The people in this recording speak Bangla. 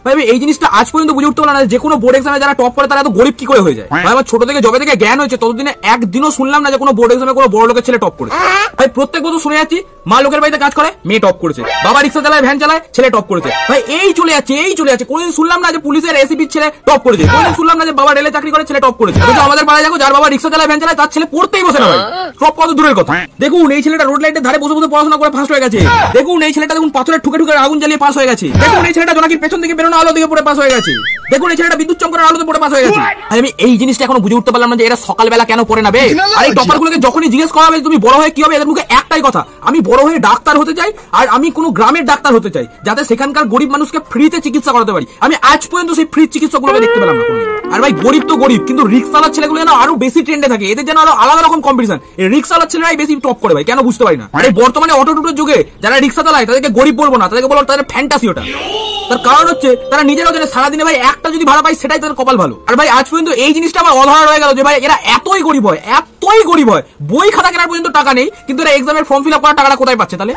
ভাই আমি এই জিনিসটা আজ পর্যন্ত বুঝে উঠতে পারলাম না যে কোনো বোর্ড এক্সামে যারা টপ করে তারা এত গরিব কি করে হয়ে যায়। ভাই আমার ছোট থেকে যবে থেকে জ্ঞান হয়েছে ততদিনে একদিনও শুনলাম না যে কোনো বোর্ড এক্সামে কোনো বড় লোকের ছেলে টপ করেছে। ভাই প্রত্যেক বছর শুনে যাচ্ছি মা লোকের বাড়িতে কাজ করে মেয়ে টপ করেছে, বাবা রিক্সা চালায় ভ্যান চালায় ছেলে টপ করেছে। ভাই এই চলে যাচ্ছে কোনোদিন শুনলাম না যে পুলিশের এসিপির ছেলে টপ করেছে, কোনোদিন শুনলাম না যে বাবা রেলে চাকরি করে ছেলে টপ করেছে। কিন্তু আমাদের পাড়ায় দেখো যার বাবা রিক্সা চালায় ভ্যান চালায় তার ছেলে পড়তেই বসে না ভাই, টপ কত দূরের কথা। দেখুন এই ছেলেটা রোড লাইটের ধারে বসে বসে পড়াশোনা করে ফার্স্ট হয়ে গেছে। দেখুন এই ছেলেটা দেখুন পাথরের ঠুকে ঠুকে আগুন জ্বালিয়ে পাস হয়ে গেছে। দেখুন এই ছেলেটা জোনাকির পেছন থেকে বেরোনো আলো দিকে পড়ে পাস হয়ে গেছে। দেখুন এই ছেলেটা বিদ্যুৎ চমকানোর আলোতে পড়ে পাস হয়ে গেছে। আমি এই জিনিসটা এখনো বুঝে উঠতে পারলাম না যে এরা সকালবেলা কেন পড়ে না বে। আর এই টপারগুলোকে যখনই জিজ্ঞেস করা হবে তুমি বড় হয়ে কি হবে, এদের মুখে একটাই কথা, আমি বড় হয়ে ডাক্তার হতে চাই আর আমি কোনো গ্রামের ডাক্তার হতে চাই যাতে সেখানকার গরিব মানুষকে ফ্রিতে চিকিৎসা করাতে পারি। আমি আজ পর্যন্ত সেই ফ্রি চিকিৎসাগুলোকে দেখতে পেলাম না। আর ভাই গরিব তো গরিব, কিন্তু রিক্সাওয়ালার ছেলেগুলো যেন আরো বেশি ট্রেন্ডে থাকে, এদের যেন আরো আলাদা রকম কম্পিটিশন। এই রিক্সাওয়ালার ছেলেরাই বেশি টপ করে ভাই, কেন বুঝতে পারি না। আর এই বর্তমানে অটো টুটোর যুগে যারা রিক্সা চালায় তাদেরকে গরিব বলবো না, তাদেরকে বলবো তাদের ফ্যান্টাসি ওটা। তার কারণ হচ্ছে তারা নিজেরাও জানে সারাদিনে ভাই একটা যদি ভাড়া পায় সেটাই তাদের কপাল ভালো। আর ভাই আজ পর্যন্ত এই জিনিসটা আমার অধরা রয়ে গেল যে ভাই এরা এতই গরিব হয়, এতই গরিব হয়, বই খাতা কেনার পর্যন্ত টাকা নেই, কিন্তু এরা এক্সামের ফর্ম ফিল আপ করার টাকাটা কোথায় পাচ্ছে তাহলে?